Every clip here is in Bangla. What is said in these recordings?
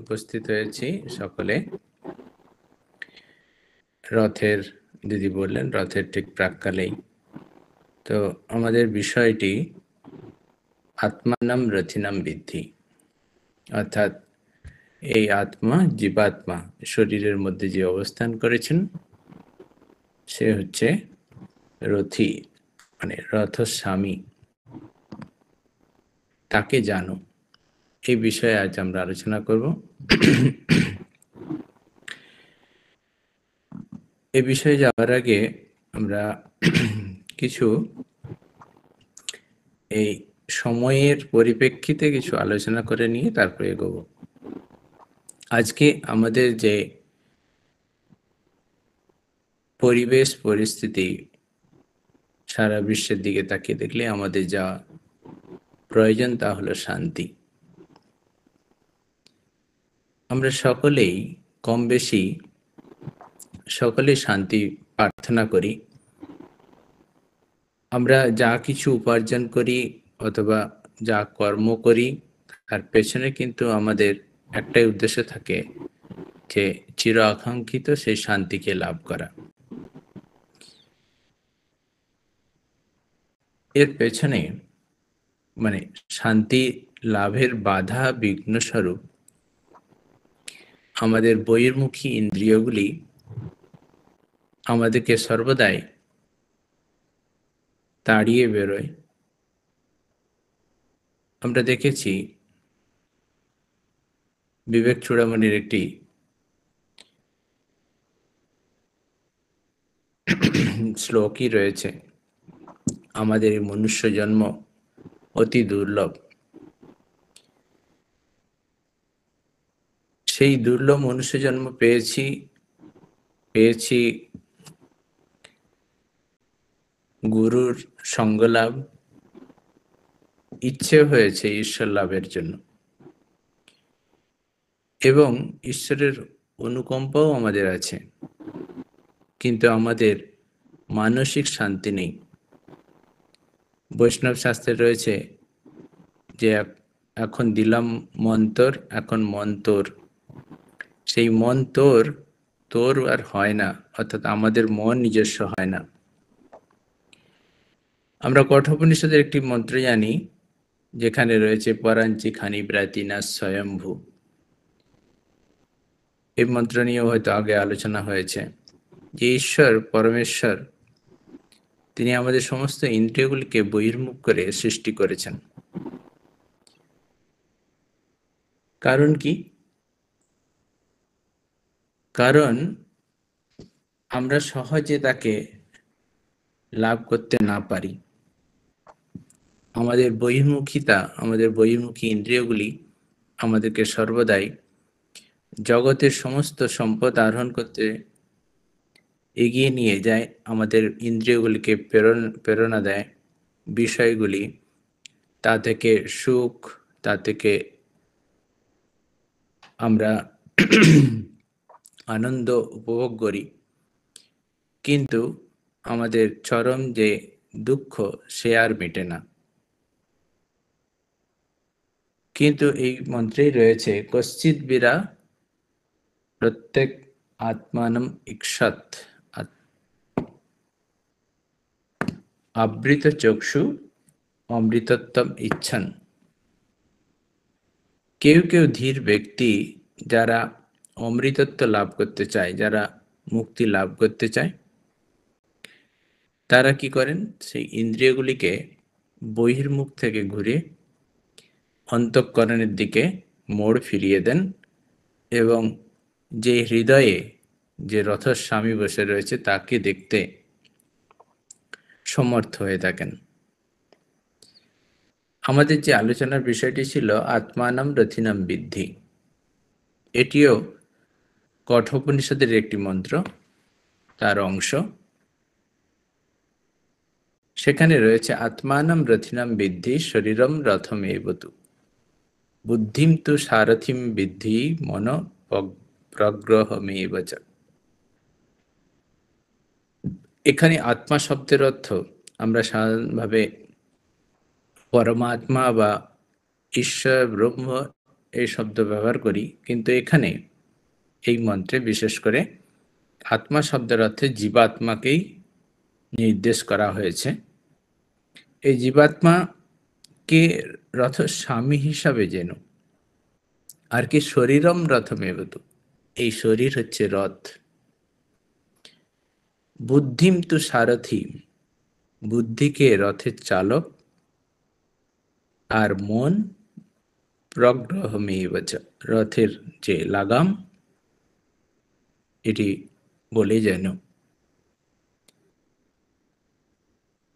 উপস্থিত হয়েছি সকলে। রথের দিদি বললেন রথের ঠিক প্রাক্কালেই। তো আমাদের বিষয়টি আত্মানাম রথিনাম বিদ্ধি, অর্থাৎ এই আত্মা জীবাত্মা শরীরের মধ্যে যে অবস্থান করেছেন সে হচ্ছে রথী, মানে রথস্বামী, তাকে জানো। এই বিষয়ে আজ আমরা আলোচনা করব। এ বিষয়ে যাওয়ার আগে আমরা কিছু এই সময়ের পরিপ্রেক্ষিতে কিছু আলোচনা করে নিয়ে তারপরে এগোবো। আজকে আমাদের যে পরিবেশ পরিস্থিতি, সারা বিশ্বের দিকে তাকিয়ে দেখলে আমাদের যা প্রয়োজন তা হলো শান্তি। আমরা সকলেই কম বেশি সকলেই শান্তি প্রার্থনা করি। আমরা যা কিছু উপার্জন করি অথবা যা কর্ম করি তার পেছনে কিন্তু আমাদের একটাই উদ্দেশ্য থাকে, যে চির আকাঙ্ক্ষিত সেই শান্তিকে লাভ করা। এর পেছনে মানে শান্তি লাভের বাধা বিঘ্ন স্বরূপ আমাদের বহির্মুখী ইন্দ্রিয়গুলি আমাদেরকে সর্বদাই তাড়িয়ে বেরোয়। আমরা দেখেছি বিবেক চূড়ামণির একটি শ্লোকই রয়েছে, আমাদের এই মনুষ্য জন্ম অতি দুর্লভ। সেই দুর্লভ মনুষ্য জন্ম পেয়েছি গুরুর সঙ্গলাভ, ইচ্ছে হয়েছে ঈশ্বর লাভের জন্য, এবং ঈশ্বরের অনুকম্পাও আমাদের আছে, কিন্তু আমাদের মানসিক শান্তি নেই। বৈষ্ণব শাস্ত্রে রয়েছে যে এখন দিলাম মন্তর, এখন মন তোর। সেই মন তোর আর হয় না, অর্থাৎ আমাদের মন নিজস্ব হয় না। আমরা কঠোপনিষদের একটি মন্ত্র জানি যেখানে রয়েছে পরাঞ্চি খানি ব্রাতিনা স্বয়ম্ভু। এই মন্ত্র নিয়েও হয়তো আগে আলোচনা হয়েছে যে ঈশ্বর পরমেশ্বর তিনি আমাদের সমস্ত ইন্দ্রিয়গুলিকে বহির্মুখ করে সৃষ্টি করেছেন। কারণ কি? কারণ আমরা সহজে তাকে লাভ করতে না পারি। আমাদের বহির্মুখী ইন্দ্রিয়গুলি আমাদেরকে সর্বদাই জগতের সমস্ত সম্পদ আহরণ করতে এগিয়ে নিয়ে যায়, আমাদের ইন্দ্রিয়গুলিকে প্রেরণা দেয় বিষয়গুলি, তা থেকে সুখ, তা থেকে আমরা আনন্দ উপভোগ করি, কিন্তু আমাদের চরম যে দুঃখ সে আর মেটে না। কিন্তু এই মন্ত্রেই রয়েছে কশ্চিৎ বীরা প্রত্যেক আত্মানম ইক্ষত আবৃত চক্ষু অমৃতত্বম ইচ্ছন। কেউ কেউ ধীর ব্যক্তি যারা অমৃতত্ব লাভ করতে চায়, যারা মুক্তি লাভ করতে চায়, তারা কি করেন? সেই ইন্দ্রিয়গুলিকে বহির্মুখ থেকে ঘুরে অন্তঃকরণের দিকে মোড় ফিরিয়ে দেন, এবং যে হৃদয়ে যে রথস্বামী বসে রয়েছে তাকে দেখতে সমর্থ হয়ে থাকেন। আমাদের যে আলোচনার বিষয়টি ছিল আত্মানাম রথিনাম বিদ্ধি, এটিও কঠোপনিষদের একটি মন্ত্র, তার অংশ। সেখানে রয়েছে আত্মানাম রথিনাম বিদ্ধি শরীরম রথমেবতু বুদ্ধিম তু সারথিম বিদ্ধি মন প্রগ্রহমেবচ। এখানে আত্মা শব্দের অর্থ আমরা সাধারণভাবে পরমাত্মা বা ঈশ্বর ব্রহ্ম এই শব্দ ব্যবহার করি, কিন্তু এখানে এই মন্ত্রে বিশেষ করে আত্মা শব্দের অর্থে জীবাত্মাকেই নির্দেশ করা হয়েছে। এই জীবাত্মাকে রথ স্বামী হিসাবে যেন, আর কি শরীরম রথমেবতু, এই শরীর হচ্ছে রথ। বুদ্ধিম তু সারথি, বুদ্ধিকে রথের চালক, আর মন প্রগ্রহমেবচ, রথের যে লাগাম, এটি বলে যেন।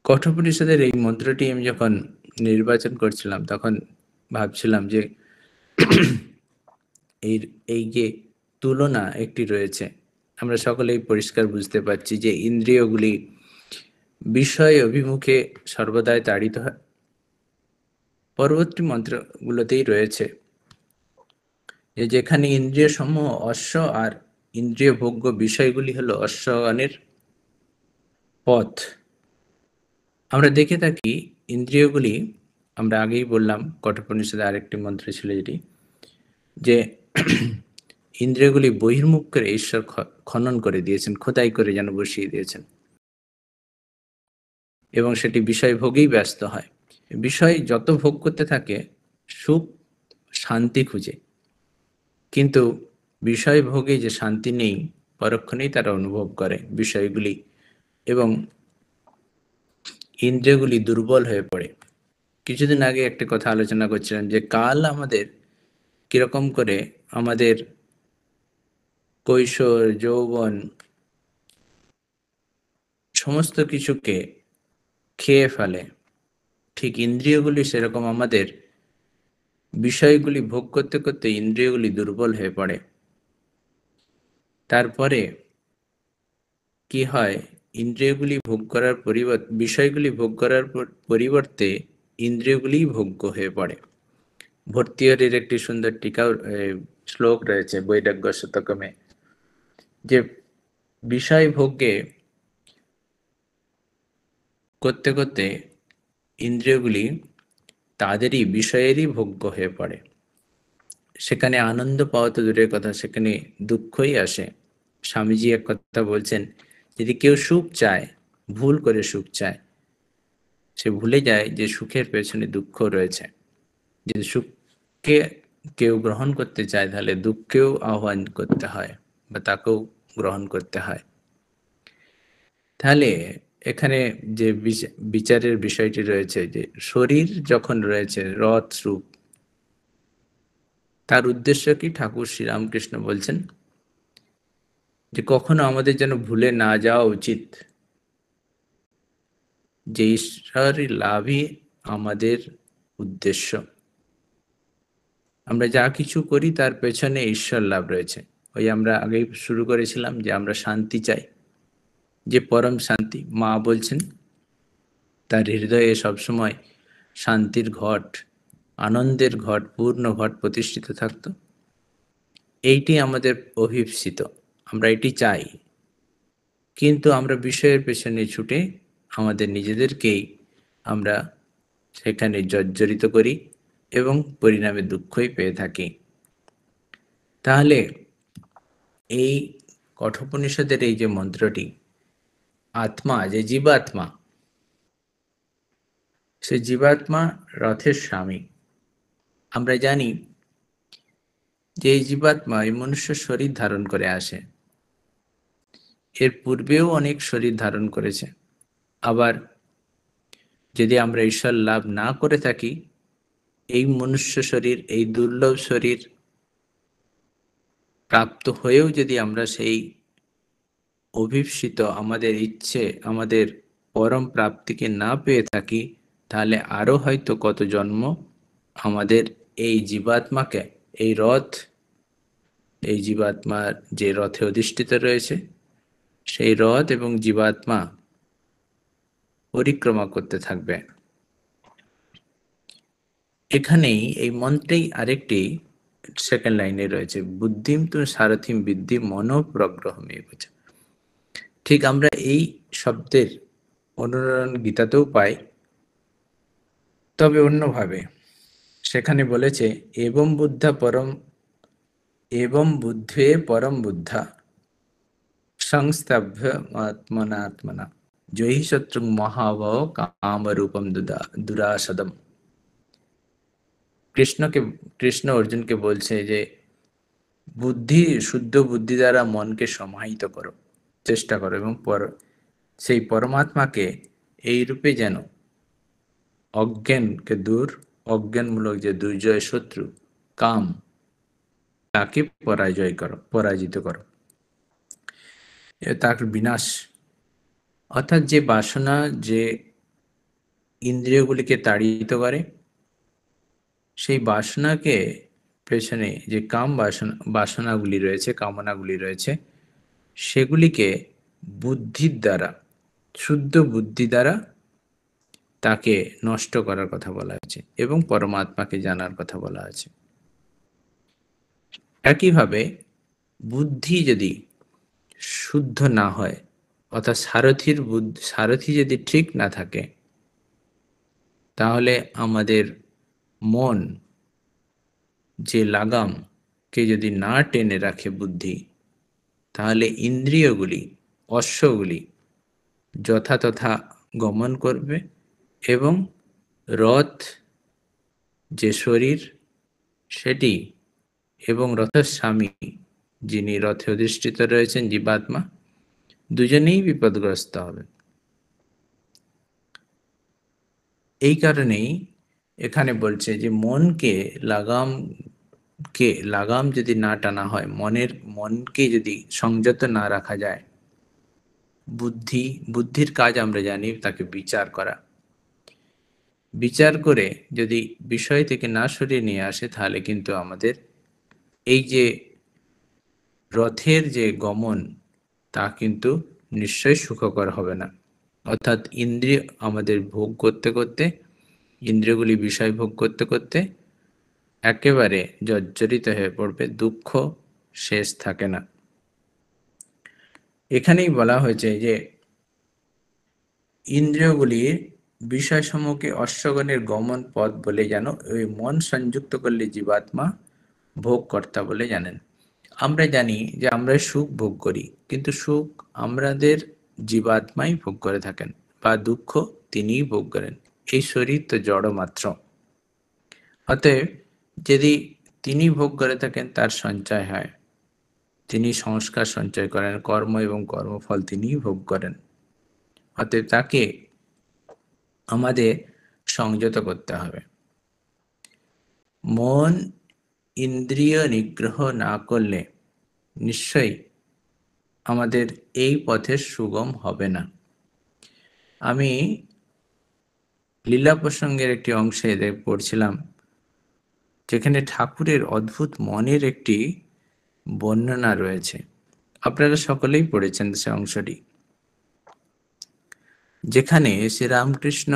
কঠোপনিষদের এই মন্ত্রটি আমি যখন নির্বাচন করছিলাম তখন ভাবছিলাম যে এই যে তুলনা একটি রয়েছে, আমরা সকলেই পরিষ্কার বুঝতে পারছি যে ইন্দ্রিয়গুলি বিষয় অভিমুখে সর্বদাই তাড়িত হয়। পরবর্তী মন্ত্রগুলোতেই রয়েছে যে যেখানে ইন্দ্রিয় সমূহ অশ্ব আর ইন্দ্রিয় ভোগ্য বিষয়গুলি হলো অশ্বগণের পথ। আমরা দেখে থাকি ইন্দ্রিয়গুলি, আমরা আগেই বললাম কঠোপনিষদে আরেকটি মন্ত্র ছিল যেটি, যে ইন্দ্রিয়গুলি বহির্মুখ করে ঈশ্বর খনন করে দিয়েছেন, খোদাই করে যেন বসিয়ে দিয়েছেন, এবং সেটি বিষয় ভোগেই ব্যস্ত হয়। বিষয় যত ভোগ করতে থাকে সুখ শান্তি খুঁজে, কিন্তু বিষয় ভোগে যে শান্তি নেই পরক্ষণেই তারা অনুভব করে বিষয়গুলি, এবং ইন্দ্রিয়গুলি দুর্বল হয়ে পড়ে। কিছুদিন আগে একটা কথা আলোচনা করছিলাম যে কাল আমাদের কিরকম করে আমাদের কৈশোর যৌবন সমস্ত কিছুকে খেয়ে ফেলে, ঠিক ইন্দ্রিয়গুলি সেরকম আমাদের বিষয়গুলি ভোগ করতে করতে ইন্দ্রিয়গুলি দুর্বল হয়ে পড়ে। তারপরে কি হয়, ইন্দ্রিয়গুলি ভোগ করার পরিবর্তে, বিষয়গুলি ভোগ করার পরিবর্তে ইন্দ্রিয়গুলিই ভোগ্য হয়ে পড়ে। ভর্তৃহরির একটি সুন্দর টিকা শ্লোক রয়েছে বৈরাগ্য শতকমে, যে বিষয় ভোগে করতে করতে ইন্দ্রিয়গুলি তাদেরই বিষয়েরই ভোগ্য হয়ে পড়ে। সেখানে আনন্দ পাওয়া তো দূরের কথা, সেখানে দুঃখই আসে। স্বামীজি এক কথা বলছেন, যদি কেউ সুখ চায়, ভুল করে সুখ চায়, সে ভুলে যায় যে সুখের পেছনে দুঃখ রয়েছে। যদি সুখকে কেউ গ্রহণ করতে চায় তাহলে দুঃখকেও আহ্বান করতে হয় বা তাকেও গ্রহণ করতে হয়। তাহলে এখানে যে বিচারের বিষয়টি রয়েছে, যে শরীর যখন রয়েছে রথ রূপ, তার উদ্দেশ্য কি? ঠাকুর শ্রীরামকৃষ্ণ বলছেন যে কখনো আমাদের যেন ভুলে না যাওয়া উচিত যে ঈশ্বর লাভই আমাদের উদ্দেশ্য। আমরা যা কিছু করি তার পেছনে ঈশ্বর লাভ রয়েছে। ওই আমরা আগেই শুরু করেছিলাম যে আমরা শান্তি চাই, যে পরম শান্তি। মা বলছেন তার হৃদয়ে সবসময় শান্তির ঘট, আনন্দের ঘট, পূর্ণ ঘট প্রতিষ্ঠিত থাকত। এইটি আমাদের অভিপ্সিত, আমরা এটি চাই, কিন্তু আমরা বিষয়ের পেছনে ছুটে আমাদের নিজেদেরকেই আমরা সেখানে জর্জরিত করি এবং পরিণামে দুঃখই পেয়ে থাকি। তাহলে এই কঠোপনিষদের এই যে মন্ত্রটি, আত্মা যে জীবাত্মা, সে জীবাত্মা রথের স্বামী। আমরা জানি যে এই জীবাত্মা এই মনুষ্য শরীর ধারণ করে আসে, এর পূর্বেও অনেক শরীর ধারণ করেছে। আবার যদি আমরা ঈশ্বর লাভ না করে থাকি, এই মনুষ্য শরীর, এই দুর্লভ শরীর প্রাপ্ত হয়েও যদি আমরা সেই অভিপ্সিত আমাদের ইচ্ছে, আমাদের পরম প্রাপ্তিকে না পেয়ে থাকি, তাহলে আরো হয়তো কত জন্ম আমাদের এই জীবাত্মাকে, এই রথ, এই জীবাত্মার যে রথে অধিষ্ঠিত রয়েছে সেই রথ এবং জীবাত্মা পরিক্রমা করতে থাকবে। এখানেই এই মন্ত্রেই আরেকটি সেকেন্ড লাইনে রয়েছে, বুদ্ধিম তু সারথিম বিদ্ধি মনোপ্রগ্রহমেব। ঠিক আমরা এই শব্দের অনুরণন গীতাতেও পাই, তবে অন্যভাবে। সেখানে বলেছে এবং বুদ্ধে পরম বুদ্ধা সংস্তভ্য আত্মনা জয়ী শত্রু মহাবহ কামরূপম দুরাসদম। কৃষ্ণ অর্জুনকে বলছে যে শুদ্ধ বুদ্ধি দ্বারা মনকে সমাহিত করো, চেষ্টা করো, এবং সেই পরমাত্মাকে এই রূপে যেন অজ্ঞানমূলক যে দুর্জয় শত্রু কাম, তাকে পরাজিত করো, তার বিনাশ। অর্থাৎ যে বাসনা যে ইন্দ্রিয়গুলিকে তাড়িত করে, সেই বাসনাকে পেছনে যে বাসনাগুলি রয়েছে, কামনাগুলি রয়েছে, সেগুলিকে বুদ্ধির দ্বারা, শুদ্ধ বুদ্ধি দ্বারা তাকে নষ্ট করার কথা বলা আছে এবং পরমাত্মাকে জানার কথা বলা আছে। একইভাবে বুদ্ধি যদি শুদ্ধ না হয়, অর্থাৎ সারথি যদি ঠিক না থাকে, তাহলে আমাদের মন যে লাগামকে যদি না টেনে রাখে বুদ্ধি, তাহলে ইন্দ্রিয়গুলি, অশ্বগুলি যথাতথা গমন করবে এবং রথ যে শরীর সেটি এবং রথের স্বামী যিনি রথে অধিষ্ঠিত রয়েছেন জীবাত্মা, দুজনেই বিপদগ্রস্ত হবে। এই কারণেই এখানে বলছে যে লাগাম যদি না টানা হয়, মনকে যদি সংযত না রাখা যায়, বুদ্ধির কাজ আমরা জানি তাকে বিচার করা, বিচার করে যদি বিষয় থেকে না সরিয়ে নিয়ে আসে, তাহলে কিন্তু আমাদের এই যে রথের যে গমন, তা কিন্তু নিশ্চয় সুখকর হবে না। অর্থাৎ আমাদের ভোগ করতে করতে, ইন্দ্রিয়গুলি বিষয় ভোগ করতে করতে একেবারে জর্জরিত হয়ে পড়বে, দুঃখ শেষ থাকে না। এখানেই বলা হয়েছে যে ইন্দ্রিয়গুলির বিষয়সমূহকে অশ্বগণের গমন পথ বলে যেন ওই মন সংযুক্ত করলে জীবাত্মা ভোগকর্তা বলে জানেন। আমরা জানি যে আমরা সুখ ভোগ করি, কিন্তু সুখ আমাদের জীবাত্মাই ভোগ করে থাকেন, বা দুঃখ তিনিই ভোগ করেন। এই শরীর তো জড় মাত্র। অতএব যদি তিনি ভোগ করে থাকেন, তার সঞ্চয় হয়, তিনি সংস্কার সঞ্চয় করেন, কর্ম এবং কর্মফল তিনিই ভোগ করেন। অতএব তাকে আমাদের সংযত করতে হবে। মন ইন্দ্রিয় নিগ্রহ না করলে নিশ্চয়ই আমাদের এই পথের সুগম হবে না। আমি লীলা প্রসঙ্গের একটি অংশে পড়ছিলাম, যেখানে ঠাকুরের অদ্ভুত মনের একটি বর্ণনা রয়েছে। আপনারা সকলেই পড়েছেন সে অংশটি, যেখানে শ্রীরামকৃষ্ণ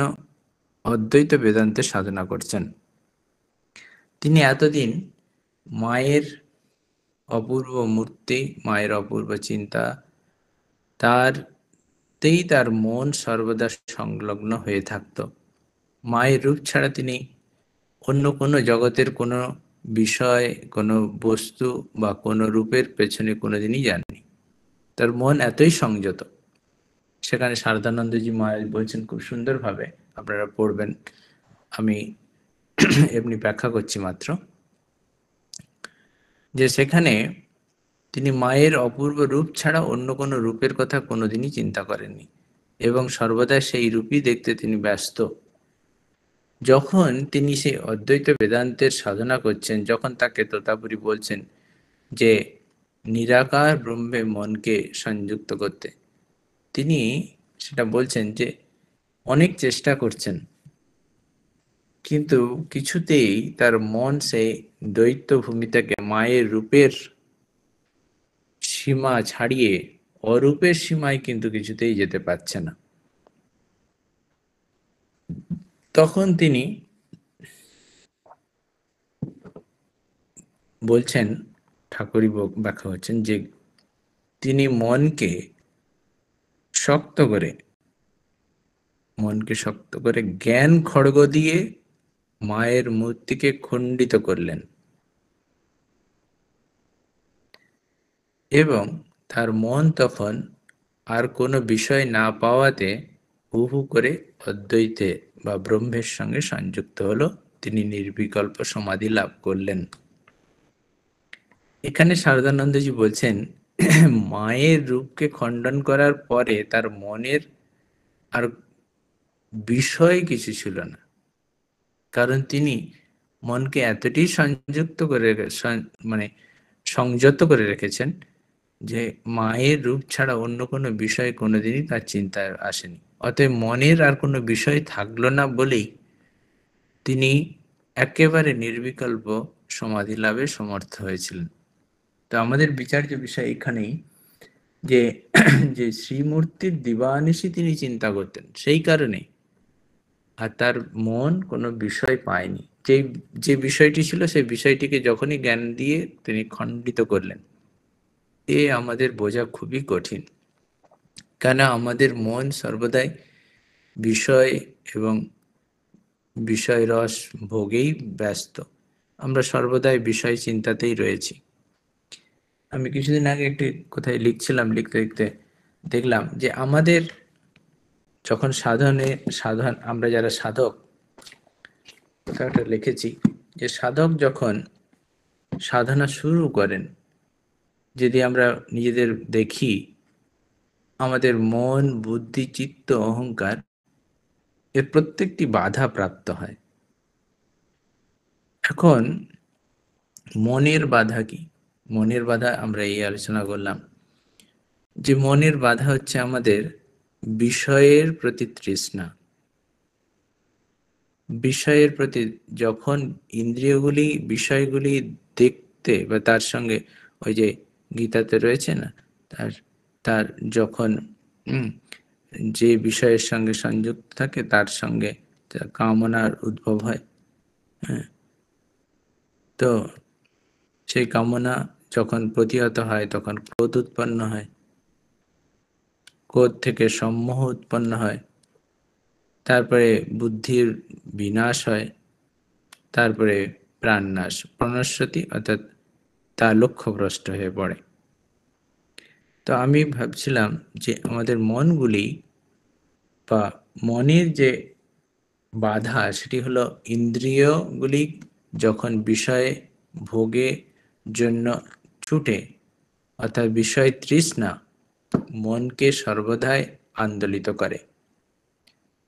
অদ্বৈত বেদান্তে সাধনা করছেন। তিনি এতদিন মায়ের অপূর্ব মূর্তি, মায়ের অপূর্ব চিন্তা, তার মন সর্বদা সংলগ্ন হয়ে থাকত। মায়ের রূপ ছাড়া তিনি অন্য কোনো জগতের কোনো বিষয়, কোনো বস্তু বা কোনো রূপের পেছনে কোনোদিনই যাননি। তার মন এতই সংযত। সেখানে শারদানন্দজি মহারাজ বলছেন খুব সুন্দরভাবে, আপনারা পড়বেন, আমি এমনি ব্যাখ্যা করছি মাত্র, যে সেখানে তিনি মায়ের অপূর্ব রূপ ছাড়া অন্য কোনো রূপের কথা কোনোদিনই চিন্তা করেননি এবং সর্বদা সেই রূপই দেখতে তিনি ব্যস্ত। যখন তিনি সেই অদ্বৈত বেদান্তের সাধনা করছেন, যখন তাকে তোতাপুরী বলছেন যে নিরাকার ব্রহ্মে মনকে সংযুক্ত করতে, তিনি সেটা বলছেন যে অনেক চেষ্টা করছেন, কিন্তু কিছুতেই তার মন সেই দ্বৈত ভূমি থেকে মায়ের রূপের সীমা ছাড়িয়ে অরূপের সীমায় কিন্তু কিছুতেই যেতে পারছে না। তখন তিনি বলছেন, ঠাকুরই ব্যাখ্যা হচ্ছেন, যে তিনি মনকে শক্ত করে জ্ঞান খড়গ দিয়ে মায়ের মূর্তিকে খণ্ডিত করলেন এবং তার মন তখন আর কোনো বিষয় না পাওয়াতে হু হু করে অদ্বৈতে বা ব্রহ্মের সঙ্গে সংযুক্ত হলো, তিনি নির্বিকল্প সমাধি লাভ করলেন। এখানে শারদানন্দজি বলছেন মায়ের রূপকে খণ্ডন করার পরে তার মনের আর বিষয় কিছু ছিল না, কারণ তিনি মনকে এতটাই সংযুক্ত করে মানে সংযত করে রেখেছেন যে মায়ের রূপ ছাড়া অন্য কোনো বিষয় কোনোদিনই তার চিন্তায় আসেনি। অতএব মনের আর কোনো বিষয় থাকলো না বলেই তিনি একেবারে নির্বিকল্প সমাধি লাভে সমর্থ হয়েছিলেন। তো আমাদের বিচার্য বিষয় এখানেই যে যে শ্রীমূর্তির দিবানিশি তিনি চিন্তা করতেন, সেই কারণে আর তার মন কোনো বিষয় পায়নি। যে বিষয়টি ছিল সেই বিষয়টিকে যখনই জ্ঞান দিয়ে তিনি খণ্ডিত করলেন। এ আমাদের বোঝা খুবই কঠিন, কেন আমাদের মন সর্বদাই বিষয় এবং বিষয় রস ভোগেই ব্যস্ত। আমরা সর্বদাই বিষয় চিন্তাতেই রয়েছি। আমি কিছুদিন আগে একটি কোথায় লিখছিলাম, লিখতে লিখতে দেখলাম যে আমাদের যখন সাধন আমরা যারা সাধক, কোথাও একটা লিখেছি যে সাধক যখন সাধনা শুরু করেন, যদি আমরা নিজেদের দেখি, আমাদের মন, বুদ্ধি, চিত্ত, অহংকার এর প্রত্যেকটি বাধা প্রাপ্ত হয়। এখন মনের বাধা কি? মনের বাধা আমরা এই আলোচনা করলাম যে মনের বাধা হচ্ছে আমাদের বিষয়ের প্রতি তৃষ্ণা। বিষয়ের প্রতি যখন ইন্দ্রিয়গুলি বিষয়গুলি দেখতে বা তার সঙ্গে, ওই যে গীতাতে রয়েছে না, তার তার যখন যে বিষয়ের সঙ্গে সংযুক্ত থাকে তার সঙ্গে কামনার উদ্ভব হয়। হ্যাঁ, তো সেই কামনা যখন প্রতিহত হয় তখন ক্রোধ উৎপন্ন হয়, ক্রোধ থেকে সম্মোহ উৎপন্ন হয়, তারপরে বুদ্ধির বিনাশ হয়, তারপরে প্রাণনাশ, প্রাণশ্বতী, অর্থাৎ তা লক্ষ্যভ্রষ্ট হয়ে পড়ে। তো আমি ভাবছিলাম যে আমাদের মনগুলি বা মনের যে বাধা, সেটি হলো ইন্দ্রিয়গুলি যখন বিষয়ে ভোগে জন্য ছুটে, অর্থাৎ বিষয় তৃষ্ণা মনকে সর্বদাই আন্দোলিত করে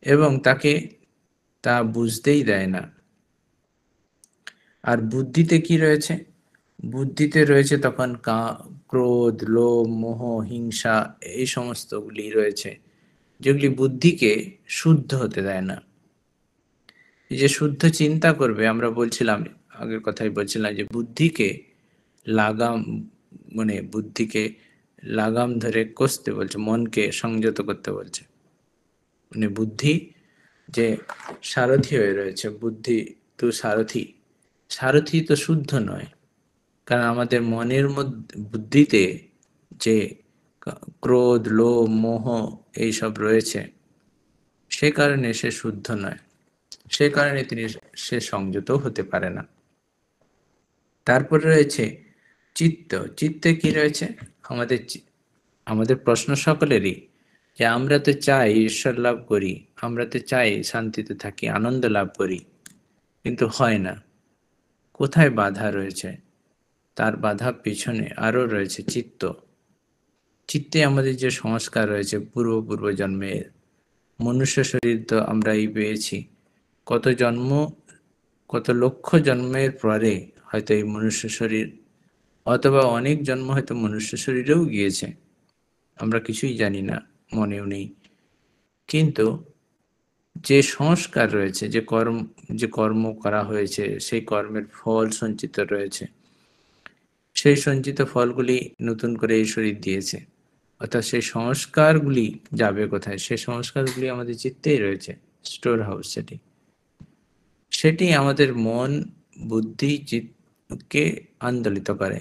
এবং তাকে তা বুঝতেই দেয় না। আর বুদ্ধিতে কি রয়েছে? বুদ্ধিতে রয়েছে তখন ক্রোধ, লোভ, মোহ, হিংসা, এই সমস্তগুলি রয়েছে, যেগুলি বুদ্ধিকে শুদ্ধ হতে দেয় না। এই যে শুদ্ধ চিন্তা করবে, আমরা বলছিলাম, আগের কথাই বলছিলাম যে বুদ্ধিকে লাগাম, মানে বুদ্ধিকে লাগাম ধরে কষতে বলছে, মনকে সংযত করতে বলছে। মানে বুদ্ধি যে সারথি হয়ে রয়েছে, বুদ্ধি তো সারথি, সারথি তো শুদ্ধ নয়, কারণ আমাদের মনের মধ্যে বুদ্ধিতে যে ক্রোধ, লোভ, মোহ এইসব রয়েছে, সে কারণে সে শুদ্ধ নয়, সে কারণে সে সংযত হতে পারে না। তারপরে রয়েছে চিত্ত। চিত্তে কি রয়েছে? আমাদের আমাদের প্রশ্ন সকলেরই, যে আমরা তো চাই ঈশ্বর লাভ করি, আমরা তো চাই শান্তিতে থাকি, আনন্দ লাভ করি, কিন্তু হয় না। কোথায় বাধা রয়েছে? তার বাধা পিছনে আরো রয়েছে চিত্ত। চিত্তে আমাদের যে সংস্কার রয়েছে পূর্ব জন্মের, মনুষ্য শরীর তো আমরাই পেয়েছি, কত জন্ম, কত লক্ষ জন্মের পরে হয়তো এই মনুষ্য শরীর, অথবা অনেক জন্ম হয়তো মনুষ্য শরীরেও গিয়েছে, আমরা কিছুই জানি না, মনেও নেই। কিন্তু যে সংস্কার রয়েছে, যে কর্ম করা হয়েছে, সেই কর্মের ফল সঞ্চিত রয়েছে, সেই সঞ্চিত ফলগুলি নতুন করে এই শরীর দিয়েছে, অর্থাৎ সেই সংস্কারগুলি যাবে কোথায়? সেই সংস্কারগুলি আমাদের চিত্তেই রয়েছে, স্টোর হাউস। সেটি আমাদের মন, বুদ্ধি, চিত্তকে আন্দোলিত করে।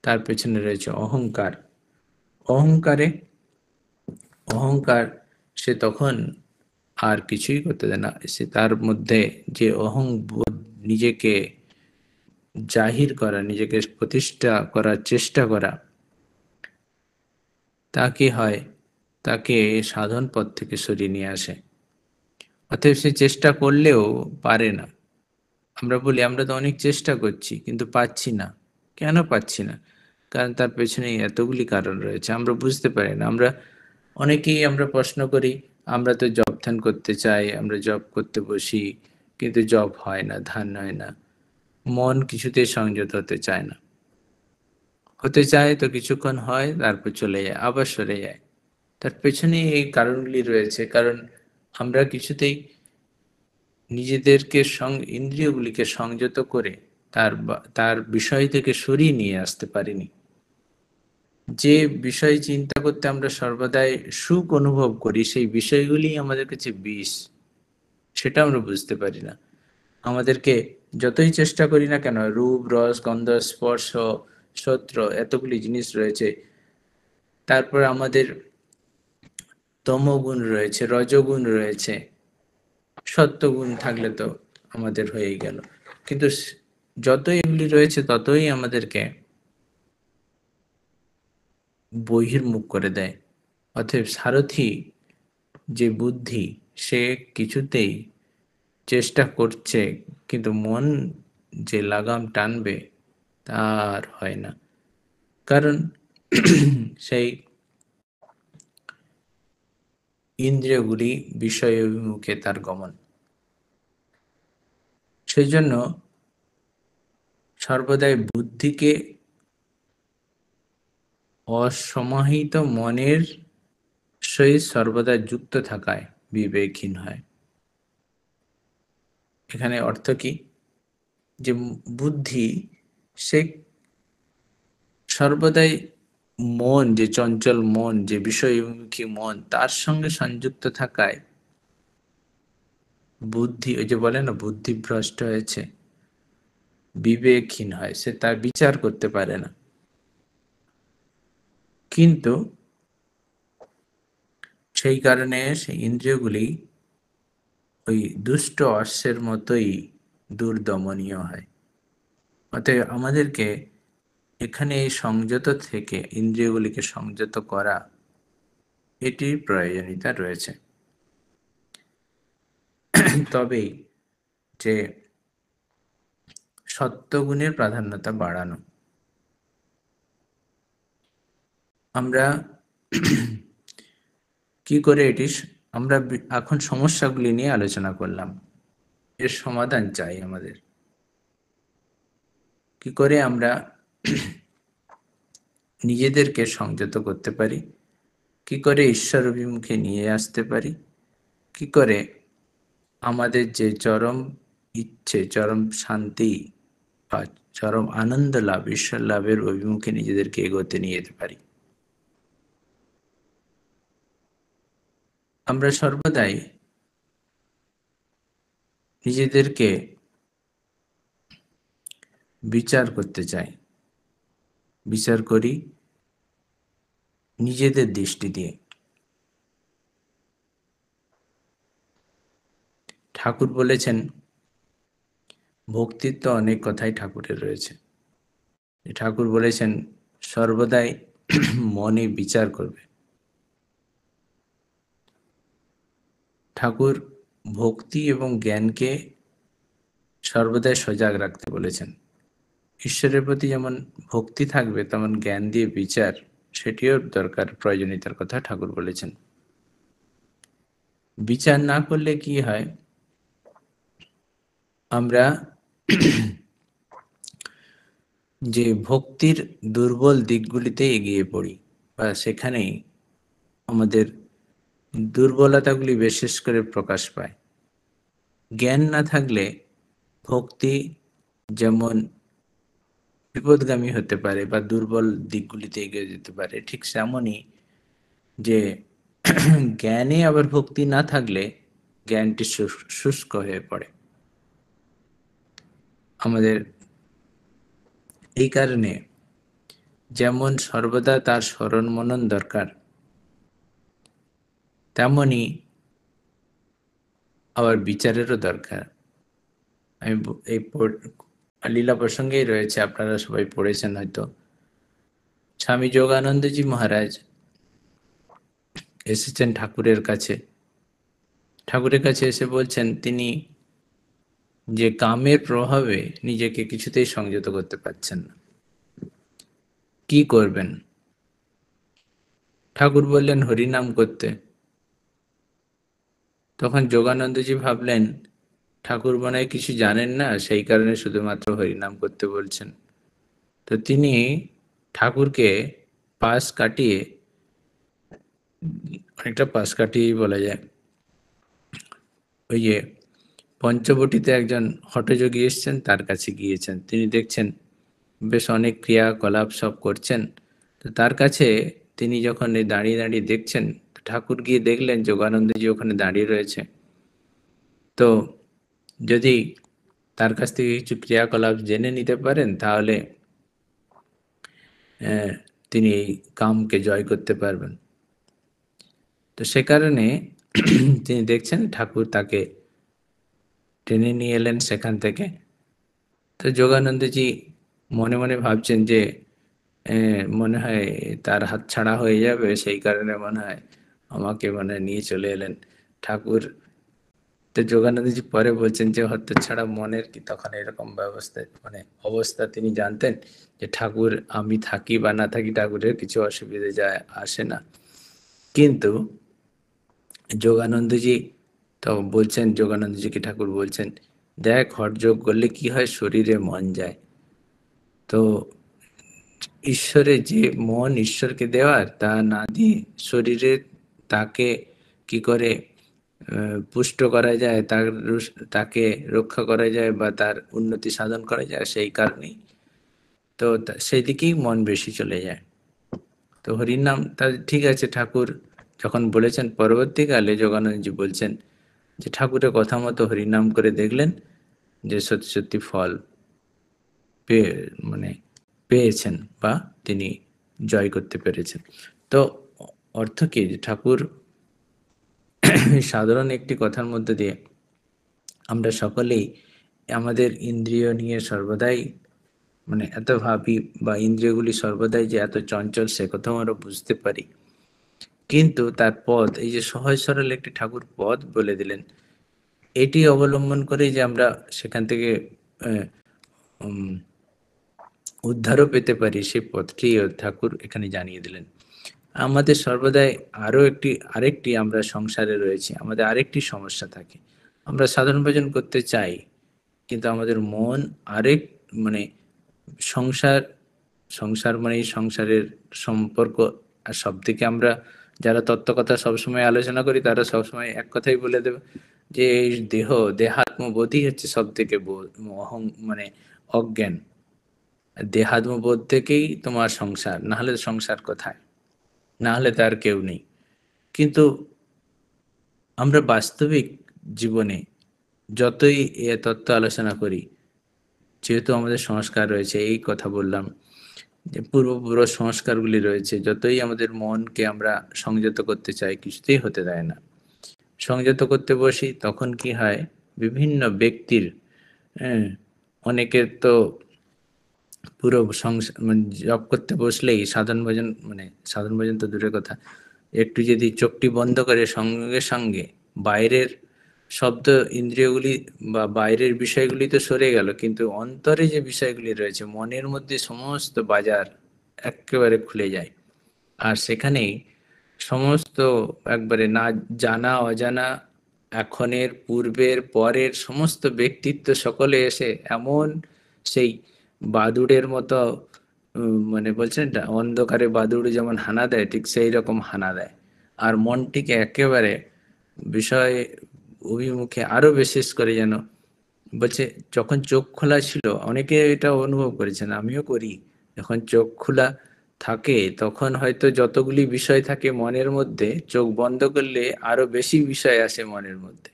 তার পেছনে রয়েছে অহংকার। অহংকারে অহংকার সে তখন আর কিছুই করতে দেয় না। সে তার মধ্যে যে অহংবোধ, নিজেকে জাহির করা, নিজেকে প্রতিষ্ঠা করার চেষ্টা করা, তা কি হয়, তাকে সাধন পথ থেকে সরিয়ে নিয়ে আসে। অতএব সে চেষ্টা করলেও পারে না। আমরা বলি আমরা তো অনেক চেষ্টা করছি কিন্তু পাচ্ছি না। কেন পাচ্ছি না? কারণ তার পেছনে এতগুলি কারণ রয়েছে, আমরা বুঝতে পারি না। অনেকেই আমরা প্রশ্ন করি, আমরা তো জব ধ্যান করতে চাই, আমরা জব করতে বসি, কিন্তু জব হয় না, ধ্যান হয় না। মন কিছুতেই সংযত হতে চায় না। হতে চায় তো কিছুক্ষণ হয়, তারপর চলে যায়, আবার সরে যায়। তার পেছনে এই কারণগুলি রয়েছে। কারণ আমরা কিছুতেই নিজেদেরকে ইন্দ্রিয়গুলিকে সংযত করে তার বিষয় থেকে সরিয়ে নিয়ে আসতে পারিনি। যে বিষয় চিন্তা করতে আমরা সর্বদাই সুখ অনুভব করি, সেই বিষয়গুলি আমাদের কাছে বিষ, সেটা আমরা বুঝতে পারি না। আমাদেরকে যতই চেষ্টা করি না কেন, রূপ, রস, গন্ধ, স্পর্শ, সত্র, এতগুলি জিনিস রয়েছে। তারপর আমাদের তমগুণ রয়েছে, রজগুণ রয়েছে, সত্যগুণ থাকলে তো আমাদের হয়েই গেল। কিন্তু যতই এগুলি রয়েছে ততই আমাদেরকে বহির্মুখ করে দেয়। অতএব সারথি যে বুদ্ধি, সে কিছুতেই চেষ্টা করছে, কিন্তু মন যে লাগাম টানবে তার হয় না। কারণ সেই ইন্দ্রিয়গুলি বিষয় অভিমুখে তার গমন। সেই জন্য সর্বদাই বুদ্ধিকে অসমাহিত মনের সহিত সর্বদা যুক্ত থাকায় বিবেকহীন হয়। এখানে অর্থ কি? যে বুদ্ধি, সে সর্বদাই মন, যে চঞ্চল মন, যে বিষয়মুখী মন, তার সঙ্গে সংযুক্ত থাকায় বুদ্ধি, ওই যে বলে না বুদ্ধি ভ্রষ্ট হয়েছে, বিবেকহীন হয়, সে তার বিচার করতে পারে না। কিন্তু সেই কারণে সেই ইন্দ্রিয়গুলি ওই দুষ্ট অশ্বের মতোই দুর্দমনীয় হয়। অতএব আমাদেরকে এখানে এই সংযত থেকে ইন্দ্রিয়গুলিকে সংযত করা, এটির প্রয়োজনীয়তা রয়েছে। তবেই যে সত্যগুণের প্রাধান্যতা বাড়ানো। আমরা কি করে আমরা এখন সমস্যাগুলি নিয়ে আলোচনা করলাম, এর সমাধান চাই আমাদের। কি করে আমরা নিজেদেরকে সংযত করতে পারি, কি করে ঈশ্বর অভিমুখে নিয়ে আসতে পারি, কি করে আমাদের যে চরম ইচ্ছে, চরম শান্তি বা চরম আনন্দ লাভ, ঈশ্বর লাভের অভিমুখে নিজেদেরকে এগোতে নিয়ে যেতে পারি। আমরা সর্বদাই নিজেদেরকে বিচার করতে চাই, বিচার করি নিজেদের দৃষ্টি দিয়ে। ঠাকুর বলেছেন, ভক্তির তো অনেক কথাই ঠাকুরের রয়েছে। ঠাকুর বলেছেন সর্বদাই মনে বিচার করবে। ঠাকুর ভক্তি এবং জ্ঞানকে সর্বদাই সজাগ রাখতে বলেছেন। ঈশ্বরের প্রতি যেমন ভক্তি থাকবে, তেমন জ্ঞান দিয়ে বিচার, সেটিও দরকার, প্রয়োজনীয়তার কথা ঠাকুর বলেছেন। বিচার না করলে কি হয়, আমরা যে ভক্তির দুর্বল দিকগুলিতে এগিয়ে পড়ি, বা সেখানেই আমাদের দুর্বলতাগুলি বিশেষ করে প্রকাশ পায়। জ্ঞান না থাকলে ভক্তি যেমন বিপদগামী হতে পারে বা দুর্বল দিকগুলিতে এগিয়ে যেতে পারে, ঠিক তেমনই যে জ্ঞানে আবার ভক্তি না থাকলে জ্ঞানটি শুষ্ক হয়ে পড়ে। আমাদের এই কারণে যেমন সর্বদা তার স্মরণ মনন দরকার, তেমনি আবার বিচারেরও দরকার। এই লীলা প্রসঙ্গেই রয়েছে, আপনারা সবাই পড়েছেন হয়তো। স্বামী যোগানন্দজি মহারাজ এসেছেন ঠাকুরের কাছে। ঠাকুরের কাছে এসে বলছেন তিনি যে কামের প্রভাবে নিজেকে কিছুতেই সংযত করতে পারছেন না, কি করবেন? ঠাকুর বললেন হরিনাম করতে। তখন যোগানন্দজি ভাবলেন ঠাকুর মনে হয় কিছু জানেন না, সেই কারণে শুধুমাত্র হরিনাম করতে বলছেন। তো তিনি ঠাকুরকে পাশ কাটিয়ে, অনেকটা পাশ কাটিয়েই বলা যায়, ওই যে পঞ্চবটিতে একজন হঠযোগী এসছেন, তার কাছে গিয়েছেন। তিনি দেখছেন বেশ অনেক ক্রিয়াকলাপ সব করছেন। তো তার কাছে তিনি যখন এই দাঁড়িয়ে দাঁড়িয়ে দেখছেন, ঠাকুর গিয়ে দেখলেন যোগানন্দজি ওখানে দাঁড়িয়ে রয়েছে। তো যদি তার কাছ থেকে কিছু ক্রিয়াকলাপ জেনে নিতে পারেন, তাহলে তিনি এই কামকে জয় করতে পারবেন। তো সে কারণে তিনি দেখছেন ঠাকুর তাকে টেনে নিয়ে এলেন সেখান থেকে। তো যোগানন্দজি মনে মনে ভাবছেন যে মনে হয় তার হাতছাড়া হয়ে যাবে, সেই কারণে মনে হয় আমাকে মনে হয় নিয়ে চলে এলেন ঠাকুর। তো যোগানন্দজি পরে বলছেন যে হতচ্ছাড়া মনের কি তখন এরকম ব্যবস্থা, মানে অবস্থা তিনি জানতেন যে ঠাকুর আমি থাকি বা না থাকি ঠাকুরের কিছু অসুবিধে যায় আসে না। কিন্তু যোগানন্দজি তো বলছেন, যোগানন্দজিকে ঠাকুর বলছেন দেখ হঠযোগ করলে কি হয়, শরীরে মন যায়। তো ঈশ্বরে যে মন ঈশ্বরকে দেওয়ার, তা না দিয়ে শরীরে তাকে কি করে পুষ্ট করা যায়, তাকে রক্ষা করা যায় বা তার উন্নতি সাধন করা যায়, সেই কারণেই তো সেই দিকেই মন বেশি চলে যায়। তো হরিনাম তা ঠিক আছে, ঠাকুর যখন বলেছেন, পরবর্তীকালে যোগানন্দজি বলছেন যে ঠাকুরের কথা মতো হরিনাম করে দেখলেন যে সত্যি সত্যি ফল পেয়ে মানে পেয়েছেন বা তিনি জয় করতে পেরেছেন। তো অর্থ কি, যে ঠাকুর সাধারণ একটি কথার মধ্যে দিয়ে আমরা সকলেই আমাদের ইন্দ্রিয় নিয়ে সর্বদাই এত ভাবি, বা ইন্দ্রিয়গুলি সর্বদাই যে এত চঞ্চল, সে কথাও আমরা বুঝতে পারি। কিন্তু তার পথ, এই যে সহজ সরল একটি ঠাকুর পথ বলে দিলেন, এটি অবলম্বন করে যে আমরা সেখান থেকে উম, উদ্ধারও পেতে পারি, সেই পথটি ঠাকুর এখানে জানিয়ে দিলেন। আমাদের সর্বদাই আরেকটি আমরা সংসারে রয়েছি, আমাদের আরেকটি সমস্যা থাকে। আমরা সাধন ভজন করতে চাই, কিন্তু আমাদের মন আরেক মানে সংসার সংসার মানে এই সংসারের সম্পর্ক। আর সব থেকে আমরা যারা তত্ত্বকথা সবসময় আলোচনা করি, তারা সবসময় এক কথাই বলে দেবে যে এই দেহাত্মবোধই হচ্ছে সব থেকে অহং অজ্ঞান। দেহাত্মবোধ থেকেই তোমার সংসার, না হলে সংসার কোথায়, না হলে তার কেউ নেই। কিন্তু আমরা বাস্তবিক জীবনে যতই এ তত্ত্ব আলোচনা করি, যেহেতু আমাদের সংস্কার রয়েছে, এই কথা বললাম যে পূর্ব সংস্কারগুলি রয়েছে, যতই আমাদের মনকে আমরা সংযত করতে চাই, কিছুতেই হতে দেয় না। সংযত করতে বসি, তখন কি হয়, বিভিন্ন ব্যক্তির, হ্যাঁ, অনেকের তো পুরো জপ করতে বসলেই সাধন ভজন তো দূরের কথা, একটু যদি চোখটি বন্ধ করে সঙ্গে সঙ্গে বাইরের শব্দ ইন্দ্রিয়গুলি বা বাইরের বিষয়গুলি তো সরে গেল, কিন্তু অন্তরে যে বিষয়গুলি রয়েছে, মনের মধ্যে সমস্ত বাজার একেবারে খুলে যায়। আর সেখানেই সমস্ত একবারে না জানা অজানা, এখনের পূর্বের পরের সমস্ত ব্যক্তিত্ব সকলে এসে এমন সেই বাদুড়ের মতো, বলছেন না, অন্ধকারে বাদুড় যেমন হানা দেয়, ঠিক সেই রকম হানা দেয়। আর মনটিকে একেবারে বিষয় অভিমুখে আরো বিশেষ করে যেন বলছে, যখন চোখ খোলা ছিল, অনেকে এটা অনুভব করেছেন, আমিও করি, যখন চোখ খোলা থাকে তখন হয়তো যতগুলি বিষয় থাকে মনের মধ্যে, চোখ বন্ধ করলে আরো বেশি বিষয় আসে মনের মধ্যে।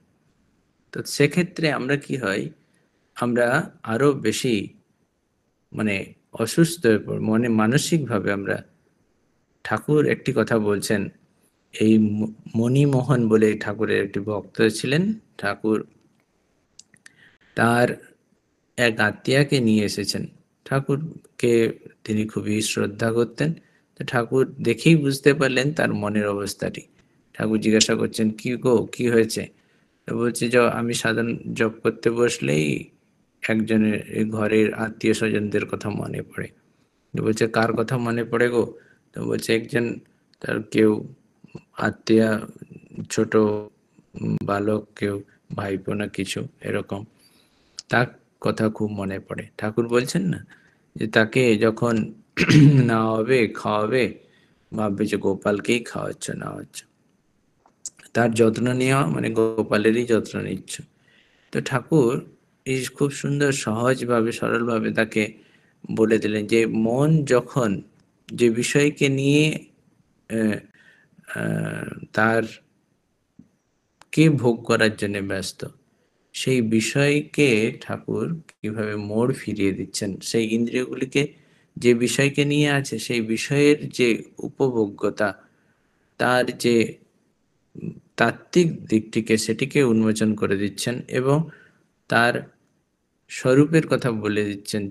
তো সেক্ষেত্রে আমরা কি হয়, আমরা আরো বেশি মানে অসুস্থ হয়ে পড়ি, মানসিক ভাবে আমরা। ঠাকুর একটি কথা বলছেন এই মণিমোহন বলে ঠাকুরের একটি ভক্ত ছিলেন। ঠাকুর তার এক আত্মীয়াকে নিয়ে এসেছেন। ঠাকুরকে তিনি খুবই শ্রদ্ধা করতেন। তো ঠাকুর দেখেই বুঝতে পারলেন তার মনের অবস্থাটি। ঠাকুর জিজ্ঞাসা করছেন, কি গো, কি হয়েছে? তো বলছে, আমি সাধন জপ করতে বসলেই একজনের ঘরের আত্মীয় স্বজনদের কথা মনে পড়ে। তো বলছে, কার কথা মনে পড়ে গো? তো বলছে, একজন তার কেউ আত্মীয়া, ছোট বালক, কেউ ভাইপো না কিছু এরকম, তার কথা খুব মনে পড়ে। ঠাকুর বলছেন না যে তাকে যখন নাওয়াবে, খাওয়াবে, ভাববে যে গোপালকেই খাওয়াচ্ছ, নাওয়াচ্ছ। তার যত্ন নেওয়া মানে গোপালেরই যত্ন নিচ্ছ। তো ঠাকুর এই খুব সুন্দর সহজভাবে, সরলভাবে তাকে বলে দিলেন যে মন যখন যে বিষয়কে নিয়ে আহ, তার কে ভোগ করার জন্য ব্যস্ত, সেই বিষয়কে ঠাকুর কিভাবে মোড় ফিরিয়ে দিচ্ছেন, সেই ইন্দ্রিয়গুলিকে যে বিষয়কে নিয়ে আছে সেই বিষয়ের যে উপভোগ্যতা, তার যে তাত্ত্বিক দিকটিকে, সেটিকে উন্মোচন করে দিচ্ছেন এবং তার স্বরূপের কথা বলে দিচ্ছেন,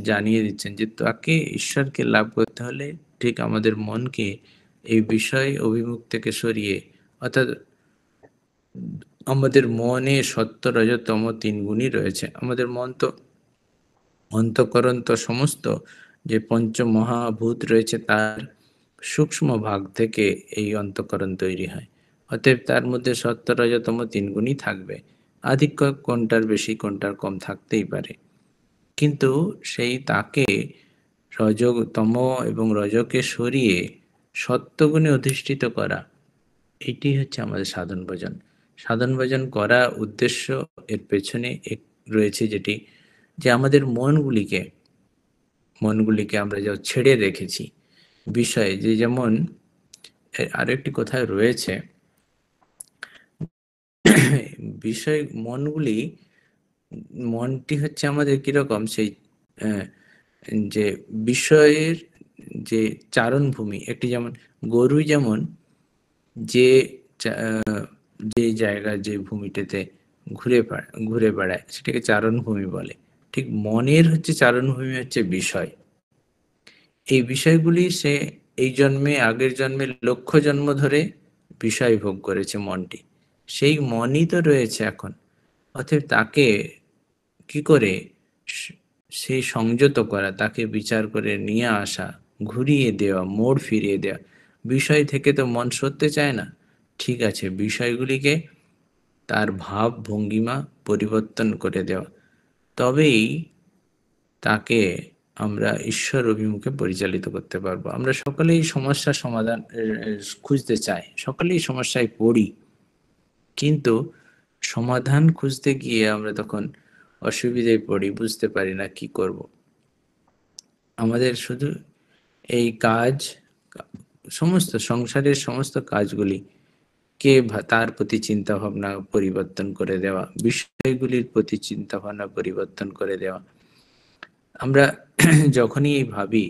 জানিয়ে দিচ্ছেন যে তাকে, ঈশ্বরকে লাভ করতে হলে ঠিক আমাদের মনকে এই বিষয় অভিমুখ থেকে সরিয়ে, অর্থাৎ আমাদের মনে সত্য রজতম তিন গুণই রয়েছে। আমাদের মন তো, অন্তঃকরণ তো সমস্ত যে পঞ্চ মহাভূত রয়েছে তার সূক্ষ্ম ভাগ থেকে এই অন্তঃকরণ তৈরি হয়। অতএব তার মধ্যে সত্য রজতম তিন গুণই থাকবে। আধিক্য কোনটার বেশি, কোনটার কম থাকতেই পারে, কিন্তু সেই তাকে রজতম এবং রজকে সরিয়ে সত্যগুণে অধিষ্ঠিত করা, এটি হচ্ছে আমাদের সাধন ভজন। সাধন ভজন করা উদ্দেশ্য, এর পেছনে রয়েছে যেটি, যে আমাদের মনগুলিকে আমরা যা ছেড়ে রেখেছি বিষয়ে, যে যেমন আরো একটি কোথায় রয়েছে, বিষয় মনগুলি, মনটি হচ্ছে আমাদের কিরকম, সেই আহ, যে বিষয়ের যে চারণ ভূমি একটি, যেমন গরু যেমন যে যে জায়গা, যে ভূমিটাতে ঘুরে বেড়ায় সেটাকে চারণ ভূমি বলে। ঠিক মনের হচ্ছে চারণ ভূমি হচ্ছে বিষয়। এই বিষয়গুলি সে এই জন্মে, আগের জন্মে, লক্ষ জন্ম ধরে বিষয় ভোগ করেছে মনটি, সেই মনই তো রয়েছে এখন। অতএব তাকে কি করে সেই সংযত করা, তাকে বিচার করে নিয়ে আসা, ঘুরিয়ে দেওয়া, মোড় ফিরিয়ে দেওয়া। বিষয় থেকে তো মন সরতে চায় না। ঠিক আছে, বিষয়গুলিকে তার ভাব ভঙ্গিমা পরিবর্তন করে দেওয়া, তবেই তাকে আমরা ঈশ্বর অভিমুখে পরিচালিত করতে পারবো। আমরা সকলেই সমস্যার সমাধান খুঁজতে চাই, সকলেই সমস্যায় পড়ি, কিন্তু সমাধান খুঁজতে গিয়ে আমরা তখন অসুবিধায় পড়ি, বুঝতে পারি না কি করব। আমাদের শুধু এই কাজ, সমস্ত সংসারের সমস্ত কাজগুলি কে তার প্রতি চিন্তা ভাবনা পরিবর্তন করে দেওয়া, বিষয়গুলির প্রতি চিন্তা ভাবনা পরিবর্তন করে দেওয়া। আমরা যখনই এই ভাবি